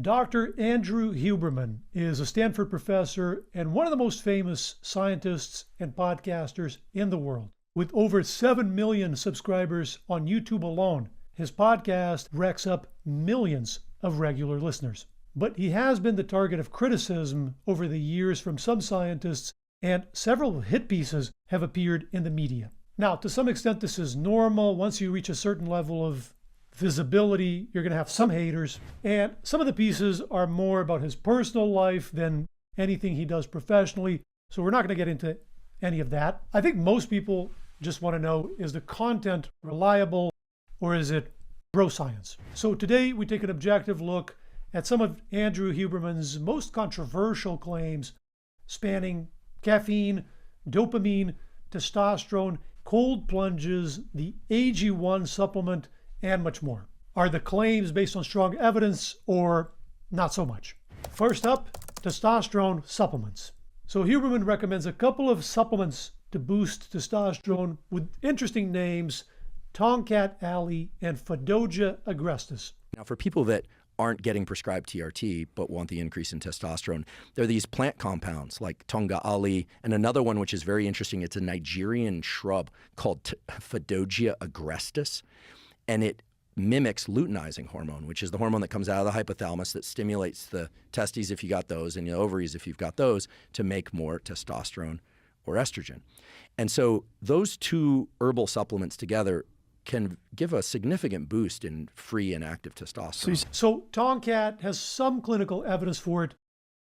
Dr. Andrew Huberman is a Stanford professor and one of the most famous scientists and podcasters in the world. With over 7 million subscribers on YouTube alone, his podcast racks up millions of regular listeners. But he has been the target of criticism over the years from some scientists, and several hit pieces have appeared in the media. Now, to some extent, this is normal. Once you reach a certain level of visibility, you're going to have some haters, and some of the pieces are more about his personal life than anything he does professionally, so we're not going to get into any of that. I think most people just want to know, is the content reliable or is it bro science? So today we take an objective look at some of Andrew Huberman's most controversial claims spanning caffeine, dopamine, testosterone, cold plunges, the AG1 supplement, and much more. Are the claims based on strong evidence or not so much? First up, testosterone supplements. So Huberman recommends a couple of supplements to boost testosterone with interesting names: Tomcat Alley and Fadogia agrestis. Now, for people that aren't getting prescribed TRT but want the increase in testosterone, there are these plant compounds like Tonga Ali and another one which is very interesting. It's a Nigerian shrub called Fadogia agrestis, and it mimics luteinizing hormone, which is the hormone that comes out of the hypothalamus that stimulates the testes if you got those and the ovaries if you've got those to make more testosterone or estrogen. And so those two herbal supplements together can give a significant boost in free and active testosterone. So Tomcat has some clinical evidence for it,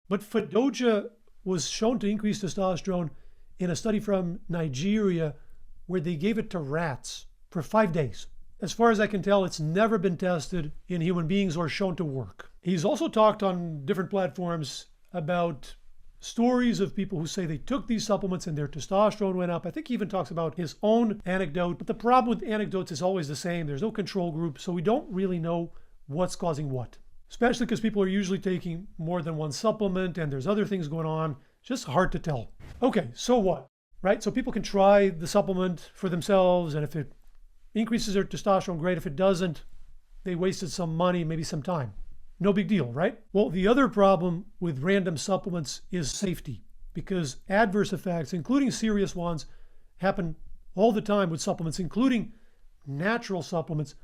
but Fadogia was shown to increase testosterone in a study from Nigeria where they gave it to rats for 5 days. As far as I can tell, it's never been tested in human beings or shown to work. He's also talked on different platforms about stories of people who say they took these supplements and their testosterone went up. I think he even talks about his own anecdote. But the problem with anecdotes is always the same. There's no control group, so we don't really know what's causing what, especially because people are usually taking more than one supplement and there's other things going on. It's just hard to tell. Okay, so what, right? So people can try the supplement for themselves, and if it increases their testosterone, great. If it doesn't, they wasted some money, maybe some time. No big deal, right? Well, the other problem with random supplements is safety, because adverse effects, including serious ones, happen all the time with supplements, including natural supplements.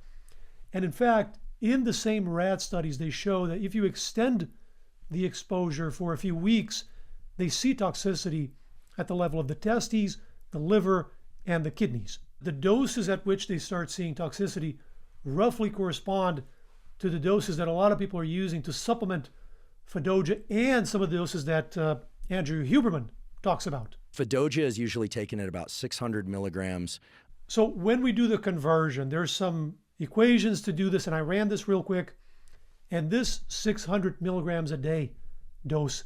And in fact, in the same rat studies, they show that if you extend the exposure for a few weeks, they see toxicity at the level of the testes, the liver, and the kidneys. The doses at which they start seeing toxicity roughly correspond to the doses that a lot of people are using to supplement Fadogia and some of the doses that Andrew Huberman talks about. Fadogia is usually taken at about 600 milligrams. So when we do the conversion, there's some equations to do this, and I ran this real quick, and this 600 milligrams a day dose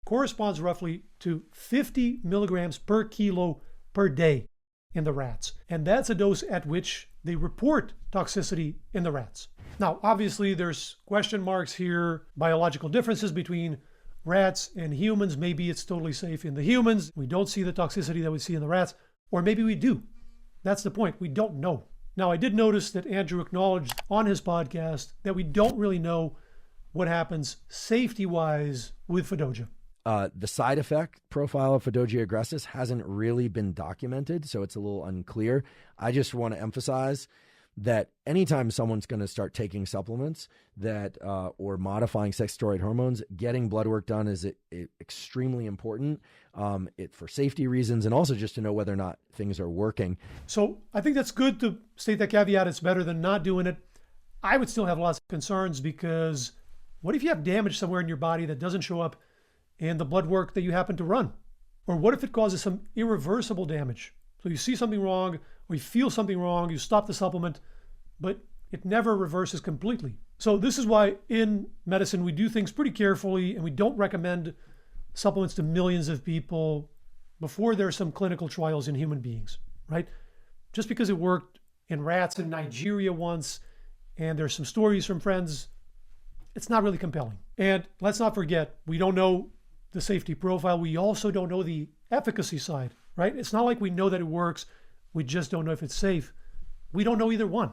corresponds roughly to 50 milligrams per kilo per day in the rats. And that's a dose at which they report toxicity in the rats. Now, obviously, there's question marks here, biological differences between rats and humans. Maybe it's totally safe in the humans. We don't see the toxicity that we see in the rats, or maybe we do. That's the point. We don't know. Now, I did notice that Andrew acknowledged on his podcast that we don't really know what happens safety-wise with Fadogia. The side effect profile of Fadogia agrestis hasn't really been documented, so it's a little unclear. I just want to emphasize that anytime someone's going to start taking supplements that or modifying sex steroid hormones, getting blood work done is extremely important for safety reasons, and also just to know whether or not things are working. So I think that's good to state that caveat. It's better than not doing it. I would still have lots of concerns, because what if you have damage somewhere in your body that doesn't show up in the blood work that you happen to run? Or what if it causes some irreversible damage? So you see something wrong, or you feel something wrong, you stop the supplement, but it never reverses completely. So this is why in medicine we do things pretty carefully, and we don't recommend supplements to millions of people before there's some clinical trials in human beings, right? Just because it worked in rats in Nigeria once, and there's some stories from friends, it's not really compelling. And let's not forget, we don't know the safety profile. We also don't know the efficacy side, right? It's not like we know that it works. We just don't know if it's safe. We don't know either one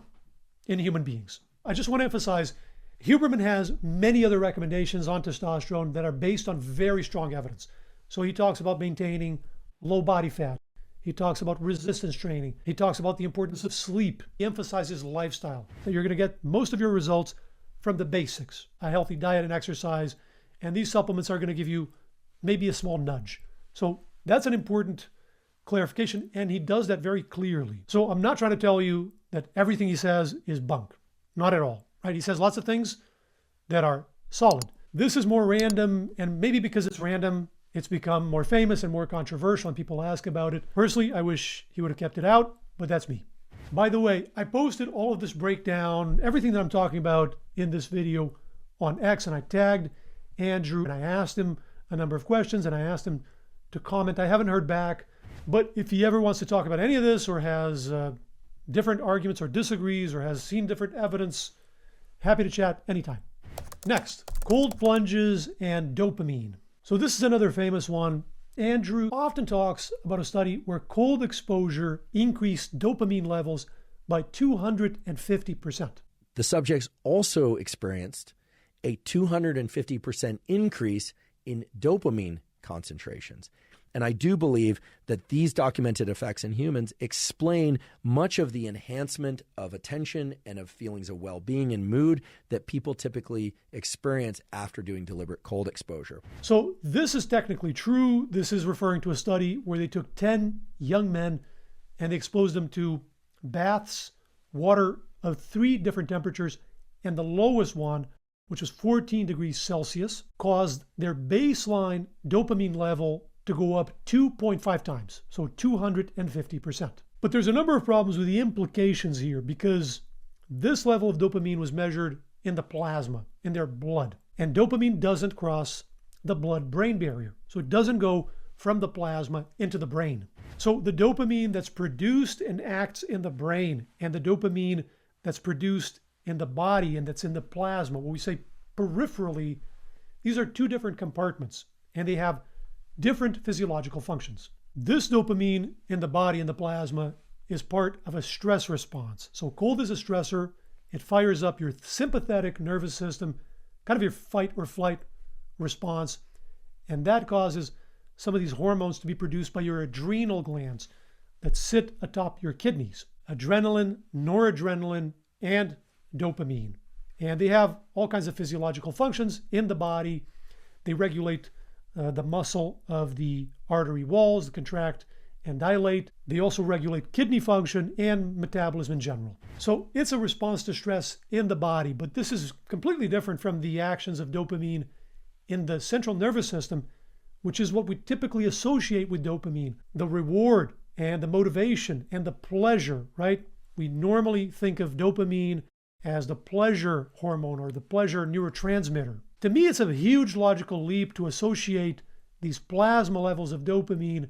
in human beings. I just want to emphasize, Huberman has many other recommendations on testosterone that are based on very strong evidence. So he talks about maintaining low body fat. He talks about resistance training. He talks about the importance of sleep. He emphasizes lifestyle, that you're going to get most of your results from the basics, a healthy diet and exercise, and these supplements are going to give you maybe a small nudge. So that's an important clarification, and he does that very clearly. So I'm not trying to tell you that everything he says is bunk. Not at all, right? He says lots of things that are solid. This is more random, and maybe because it's random, it's become more famous and more controversial, and people ask about it. Personally, I wish he would have kept it out, but that's me. By the way, I posted all of this breakdown, everything that I'm talking about in this video on X, and I tagged Andrew, and I asked him a number of questions, and I asked him to comment. I haven't heard back, but if he ever wants to talk about any of this or has different arguments or disagrees or has seen different evidence, happy to chat anytime. Next, cold plunges and dopamine. So this is another famous one. Andrew often talks about a study where cold exposure increased dopamine levels by 250%. The subjects also experienced a 250% increase in dopamine concentrations. And I do believe that these documented effects in humans explain much of the enhancement of attention and of feelings of well-being and mood that people typically experience after doing deliberate cold exposure. So this is technically true. This is referring to a study where they took 10 young men and they exposed them to baths, water of 3 different temperatures, and the lowest one, which was 14 degrees Celsius, caused their baseline dopamine level to go up 2.5 times, so 250%. But there's a number of problems with the implications here because this level of dopamine was measured in the plasma, in their blood. And dopamine doesn't cross the blood-brain barrier. So it doesn't go from the plasma into the brain. So the dopamine that's produced and acts in the brain and the dopamine that's produced in the body and that's in the plasma, what we say peripherally, these are 2 different compartments and they have different physiological functions. This dopamine in the body and the plasma is part of a stress response. So cold is a stressor. It fires up your sympathetic nervous system, kind of your fight or flight response. And that causes some of these hormones to be produced by your adrenal glands that sit atop your kidneys. Adrenaline, noradrenaline, and dopamine. And they have all kinds of physiological functions in the body. They regulate the muscle of the artery walls, that contract and dilate. They also regulate kidney function and metabolism in general. So it's a response to stress in the body, but this is completely different from the actions of dopamine in the central nervous system, which is what we typically associate with dopamine, the reward and the motivation and the pleasure, right? We normally think of dopamine as the pleasure hormone or the pleasure neurotransmitter. To me, it's a huge logical leap to associate these plasma levels of dopamine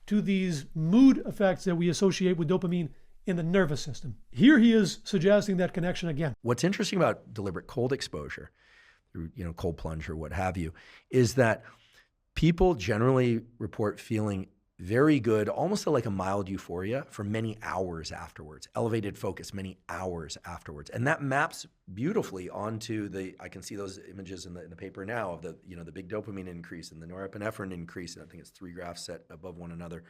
to these mood effects that we associate with dopamine in the nervous system. Here he is suggesting that connection again. What's interesting about deliberate cold exposure, cold plunge or what have you, is that people generally report feeling very good, almost like a mild euphoria for many hours afterwards, elevated focus many hours afterwards. And that maps beautifully onto I can see those images in the paper now of the big dopamine increase and the norepinephrine increase. And I think it's 3 graphs set above one another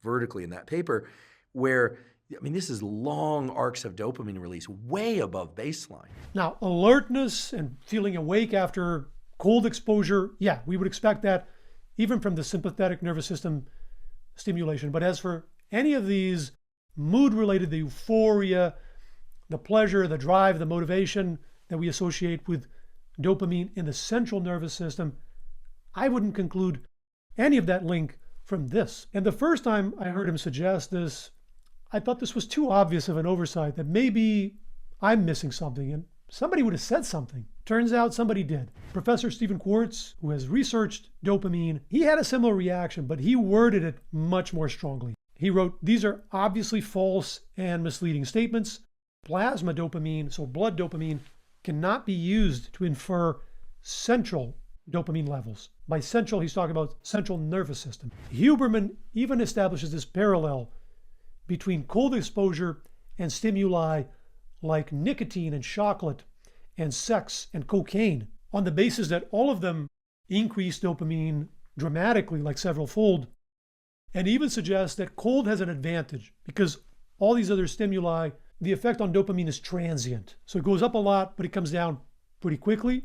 vertically in that paper where, this is long arcs of dopamine release way above baseline. Now, alertness and feeling awake after cold exposure, yeah, we would expect that even from the sympathetic nervous system stimulation. But as for any of these mood-related, the euphoria, the pleasure, the drive, the motivation that we associate with dopamine in the central nervous system, I wouldn't conclude any of that link from this. And the first time I heard him suggest this, I thought this was too obvious of an oversight, that maybe I'm missing something and somebody would have said something. Turns out somebody did. Professor Stephen Quartz, who has researched dopamine, he had a similar reaction, but he worded it much more strongly. He wrote, "These are obviously false and misleading statements. Plasma dopamine, so blood dopamine, cannot be used to infer central dopamine levels." By central, he's talking about central nervous system. Huberman even establishes this parallel between cold exposure and stimuli like nicotine and chocolate and sex and cocaine on the basis that all of them increase dopamine dramatically, like several fold, and even suggests that cold has an advantage because all these other stimuli, the effect on dopamine is transient. So it goes up a lot, but it comes down pretty quickly.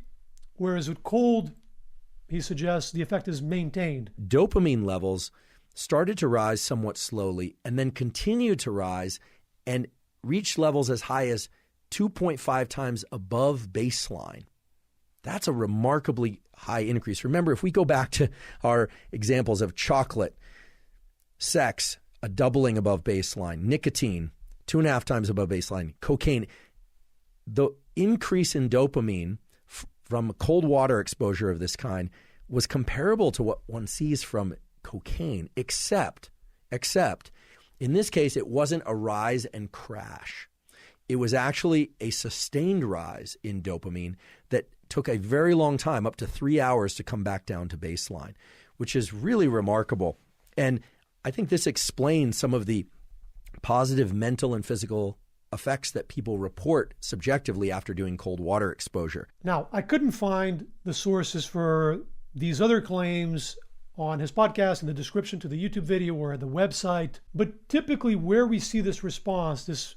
Whereas with cold, he suggests the effect is maintained. Dopamine levels started to rise somewhat slowly and then continued to rise and reached levels as high as 2.5 times above baseline. That's a remarkably high increase. Remember, if we go back to our examples of chocolate, sex, a doubling above baseline, nicotine, 2.5 times above baseline, cocaine, the increase in dopamine from cold water exposure of this kind was comparable to what one sees from cocaine, except in this case, it wasn't a rise and crash. It was actually a sustained rise in dopamine that took a very long time, up to 3 hours, to come back down to baseline, which is really remarkable. And I think this explains some of the positive mental and physical effects that people report subjectively after doing cold water exposure. Now, I couldn't find the sources for these other claims on his podcast in the description to the YouTube video or at the website, but typically where we see this response, this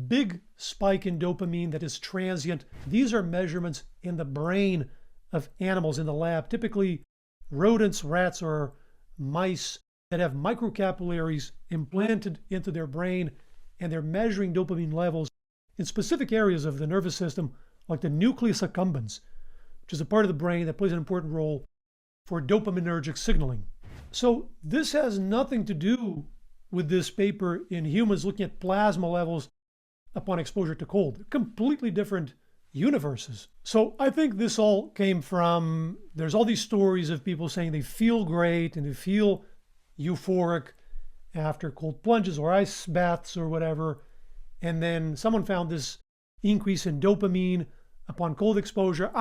big spike in dopamine that is transient, these are measurements in the brain of animals in the lab, typically rodents, rats, or mice that have microcapillaries implanted into their brain, and they're measuring dopamine levels in specific areas of the nervous system, like the nucleus accumbens, which is a part of the brain that plays an important role for dopaminergic signaling. So this has nothing to do with this paper in humans looking at plasma levels upon exposure to cold. They're completely different universes. So I think this all came from, there's all these stories of people saying they feel great and they feel euphoric after cold plunges or ice baths or whatever. And then someone found this increase in dopamine upon cold exposure.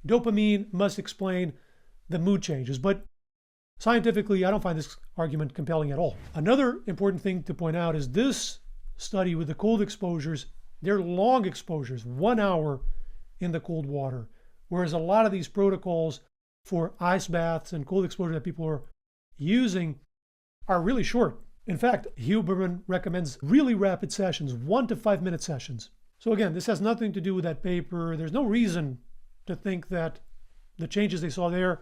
Dopamine must explain the mood changes. But scientifically, I don't find this argument compelling at all. Another important thing to point out is this study with the cold exposures, they're long exposures, 1 hour in the cold water, whereas a lot of these protocols for ice baths and cold exposure that people are using are really short. In fact, Huberman recommends really rapid sessions, 1 to 5 minute sessions. So again, this has nothing to do with that paper. There's no reason to think that the changes they saw there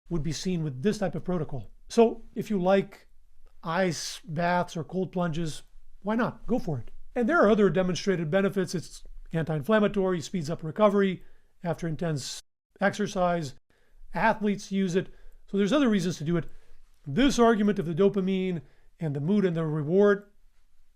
would be seen with this type of protocol. So if you like ice baths or cold plunges, why not? Go for it. And there are other demonstrated benefits. It's anti-inflammatory, speeds up recovery after intense exercise. Athletes use it. So there's other reasons to do it. This argument of the dopamine and the mood and the reward,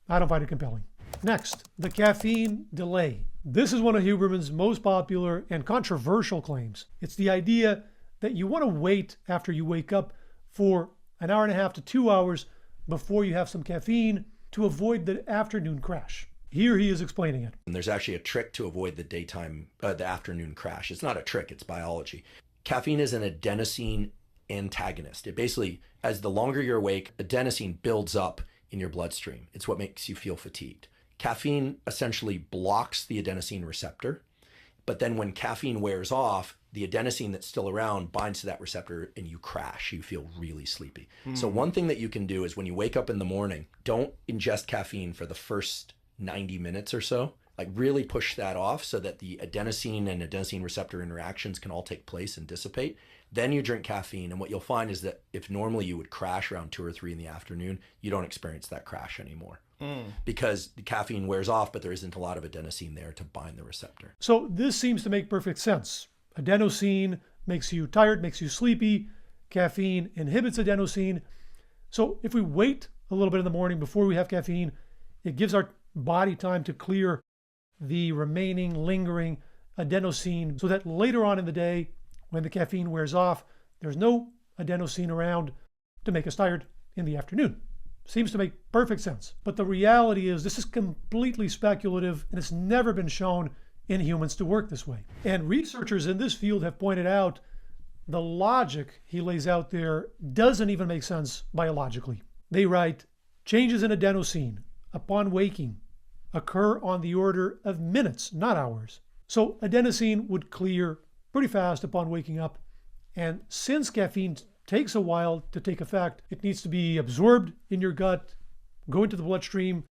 I don't find it compelling. Next, the caffeine delay. This is one of Huberman's most popular and controversial claims. It's the idea that you want to wait after you wake up for an hour and a half to 2 hours before you have some caffeine to avoid the afternoon crash. Here he is explaining it. And there's actually a trick to avoid the afternoon crash. It's not a trick, it's biology. Caffeine is an adenosine antagonist. It basically, as the longer you're awake, adenosine builds up in your bloodstream. It's what makes you feel fatigued. Caffeine essentially blocks the adenosine receptor, but then when caffeine wears off, the adenosine that's still around binds to that receptor and you crash. You feel really sleepy. So one thing that you can do is when you wake up in the morning, don't ingest caffeine for the first 90 minutes or so. Like really push that off so that the adenosine and adenosine receptor interactions can all take place and dissipate. Then you drink caffeine, and what you'll find is that if normally you would crash around 2 or 3 in the afternoon, you don't experience that crash anymore. Because the caffeine wears off, but there isn't a lot of adenosine there to bind the receptor. So this seems to make perfect sense. Adenosine makes you tired, makes you sleepy. Caffeine inhibits adenosine. So if we wait a little bit in the morning before we have caffeine, it gives our body time to clear the remaining lingering adenosine so that later on in the day, when the caffeine wears off, there's no adenosine around to make us tired in the afternoon. Seems to make perfect sense. But the reality is this is completely speculative and it's never been shown in humans to work this way. And researchers in this field have pointed out the logic he lays out there doesn't even make sense biologically. They write, changes in adenosine upon waking occur on the order of minutes, not hours. So adenosine would clear pretty fast upon waking up. And since caffeine takes a while to take effect, it needs to be absorbed in your gut, go into the bloodstream,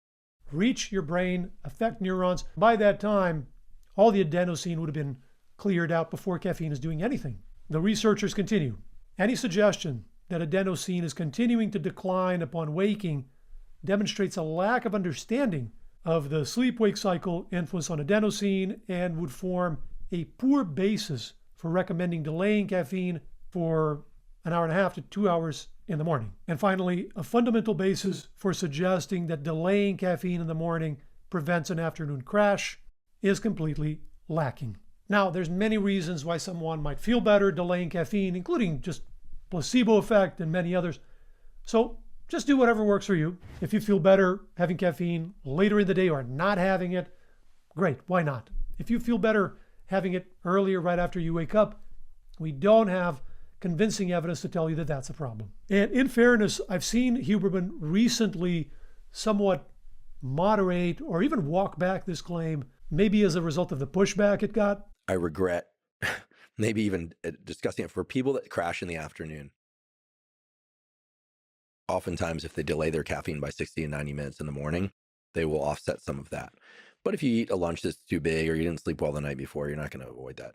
reach your brain, affect neurons. By that time, all the adenosine would have been cleared out before caffeine is doing anything. The researchers continue. Any suggestion that adenosine is continuing to decline upon waking demonstrates a lack of understanding of the sleep-wake cycle influence on adenosine and would form a poor basis for recommending delaying caffeine for an hour and a half to 2 hours in the morning. And finally, a fundamental basis for suggesting that delaying caffeine in the morning prevents an afternoon crash is completely lacking. Now, there's many reasons why someone might feel better delaying caffeine, including just placebo effect and many others. So just do whatever works for you. If you feel better having caffeine later in the day or not having it, great, why not? If you feel better having it earlier, right after you wake up, we don't have convincing evidence to tell you that that's a problem. And in fairness, I've seen Huberman recently somewhat moderate or even walk back this claim, maybe as a result of the pushback it got. I regret maybe even discussing it for people that crash in the afternoon. Oftentimes, if they delay their caffeine by 60 and 90 minutes in the morning, they will offset some of that. But if you eat a lunch that's too big or you didn't sleep well the night before, you're not going to avoid that.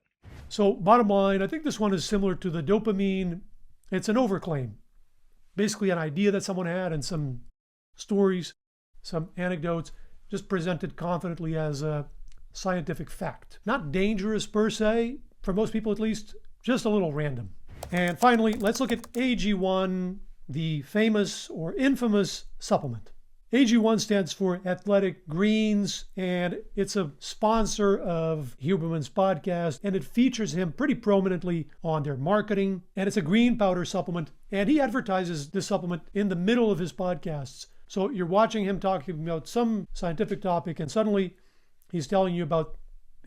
So bottom line, I think this one is similar to the dopamine. It's an overclaim. Basically an idea that someone had and some stories, some anecdotes, just presented confidently as a scientific fact. Not dangerous per se, for most people at least, just a little random. And finally, let's look at AG1, the famous or infamous supplement. AG1 stands for Athletic Greens, and it's a sponsor of Huberman's podcast, and it features him pretty prominently on their marketing. And it's a green powder supplement, and he advertises this supplement in the middle of his podcasts. So you're watching him talking about some scientific topic, and suddenly he's telling you about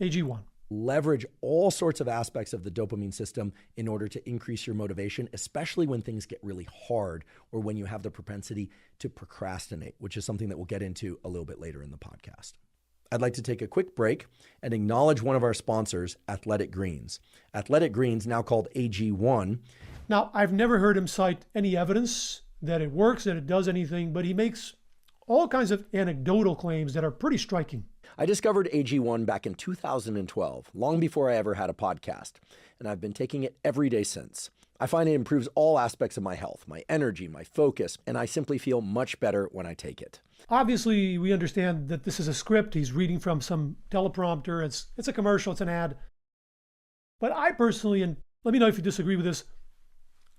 AG1. Leverage all sorts of aspects of the dopamine system in order to increase your motivation, especially when things get really hard or when you have the propensity to procrastinate, which is something that we'll get into a little bit later in the podcast. I'd like to take a quick break and acknowledge one of our sponsors, Athletic Greens. Athletic Greens, now called AG1. Now, I've never heard him cite any evidence that it works, that it does anything, but he makes all kinds of anecdotal claims that are pretty striking. I discovered AG1 back in 2012, long before I ever had a podcast, and I've been taking it every day since. I find it improves all aspects of my health, my energy, my focus, and I simply feel much better when I take it. Obviously, we understand that this is a script. He's reading from some teleprompter. It's a commercial, it's an ad. But I personally, and let me know if you disagree with this,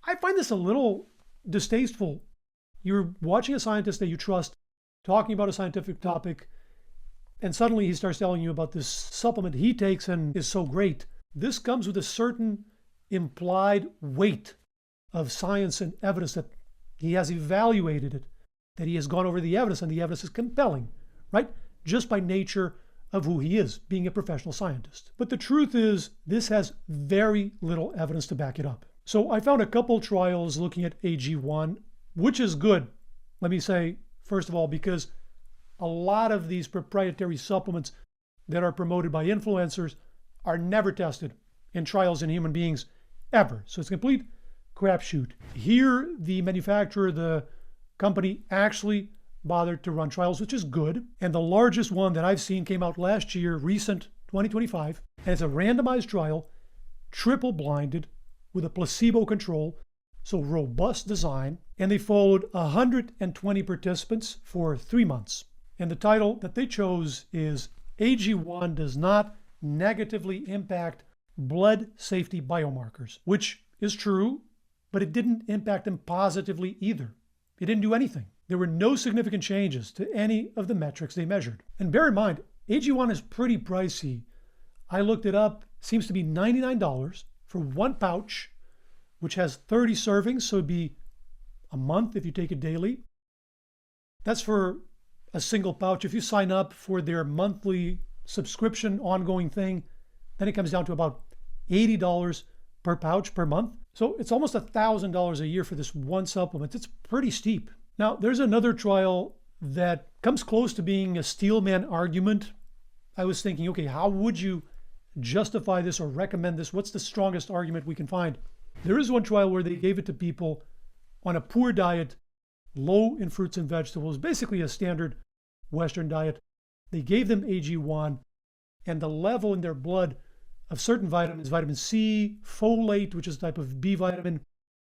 I find this a little distasteful. You're watching a scientist that you trust, talking about a scientific topic, and suddenly he starts telling you about this supplement he takes and is so great. This comes with a certain implied weight of science and evidence that he has evaluated it, that he has gone over the evidence, and the evidence is compelling, right? Just by nature of who he is, being a professional scientist. But the truth is, this has very little evidence to back it up. So I found a couple trials looking at AG1, which is good, let me say, first of all, because a lot of these proprietary supplements that are promoted by influencers are never tested in trials in human beings ever. So it's a complete crapshoot. Here, the manufacturer, the company, actually bothered to run trials, which is good. And the largest one that I've seen came out last year, recent 2025. And it's a randomized trial, triple blinded, with a placebo control, so robust design. And they followed 120 participants for 3 months. And the title that they chose is AG1 does not negatively impact blood safety biomarkers, which is true, but it didn't impact them positively either. It didn't do anything. There were no significant changes to any of the metrics they measured. And bear in mind, AG1 is pretty pricey. I looked it up, seems to be $99 for one pouch, which has 30 servings, so it'd be a month if you take it daily. That's for a single pouch. If you sign up for their monthly subscription ongoing thing, then it comes down to about $80 per pouch per month. So it's almost $1,000 a year for this one supplement. It's pretty steep. Now, there's another trial that comes close to being a steelman argument. I was thinking, okay, how would you justify this or recommend this? What's the strongest argument we can find? There is one trial where they gave it to people on a poor diet, low in fruits and vegetables, basically a standard Western diet. They gave them AG1, and the level in their blood of certain vitamins, vitamin C, folate, which is a type of B vitamin,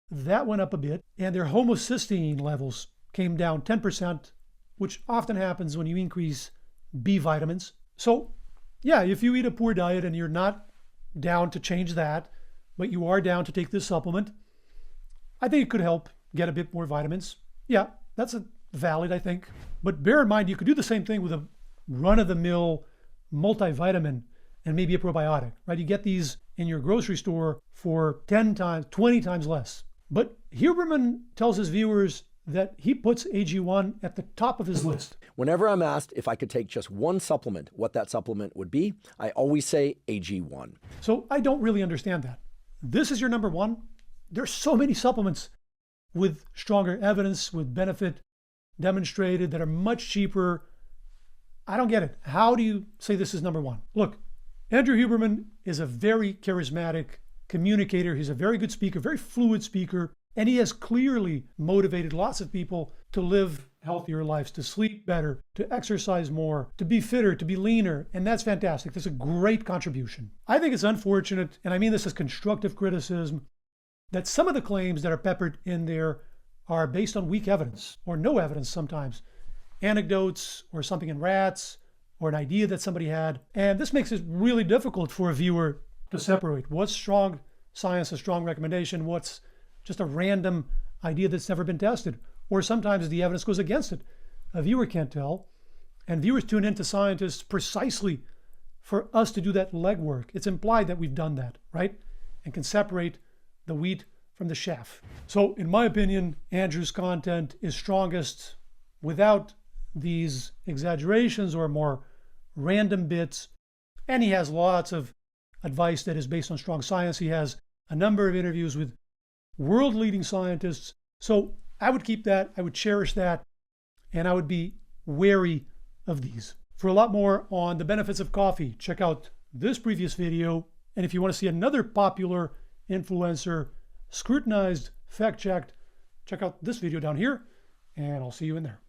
that went up a bit, and their homocysteine levels came down 10%, which often happens when you increase B vitamins. So yeah, if you eat a poor diet and you're not down to change that, but you are down to take this supplement, I think it could help get a bit more vitamins. Yeah, that's valid, I think. But bear in mind, you could do the same thing with a run-of-the-mill multivitamin and maybe a probiotic, right? You get these in your grocery store for 10 times, 20 times less. But Huberman tells his viewers that he puts AG1 at the top of his list. Whenever I'm asked if I could take just one supplement, what that supplement would be, I always say AG1. So I don't really understand that. This is your number one. There's so many supplements with stronger evidence, with benefit demonstrated, that are much cheaper. I don't get it. How do you say this is number one? Look, Andrew Huberman is a very charismatic communicator. He's a very good speaker, very fluid speaker, and he has clearly motivated lots of people to live healthier lives, to sleep better, to exercise more, to be fitter, to be leaner, and that's fantastic. That's a great contribution. I think it's unfortunate, and I mean this as constructive criticism, that some of the claims that are peppered in there are based on weak evidence, or no evidence sometimes. Anecdotes, or something in rats, or an idea that somebody had. And this makes it really difficult for a viewer to separate what's strong science, a strong recommendation, what's just a random idea that's never been tested. Or sometimes the evidence goes against it. A viewer can't tell. And viewers tune into scientists precisely for us to do that legwork. It's implied that we've done that, right? And can separate the wheat from the chaff. So in my opinion, Andrew's content is strongest without these exaggerations or more random bits. And he has lots of advice that is based on strong science. He has a number of interviews with world-leading scientists. So I would keep that, I would cherish that, and I would be wary of these. For a lot more on the benefits of coffee, check out this previous video. And if you want to see another popular influencer scrutinized, fact-checked, check out this video down here, and I'll see you in there.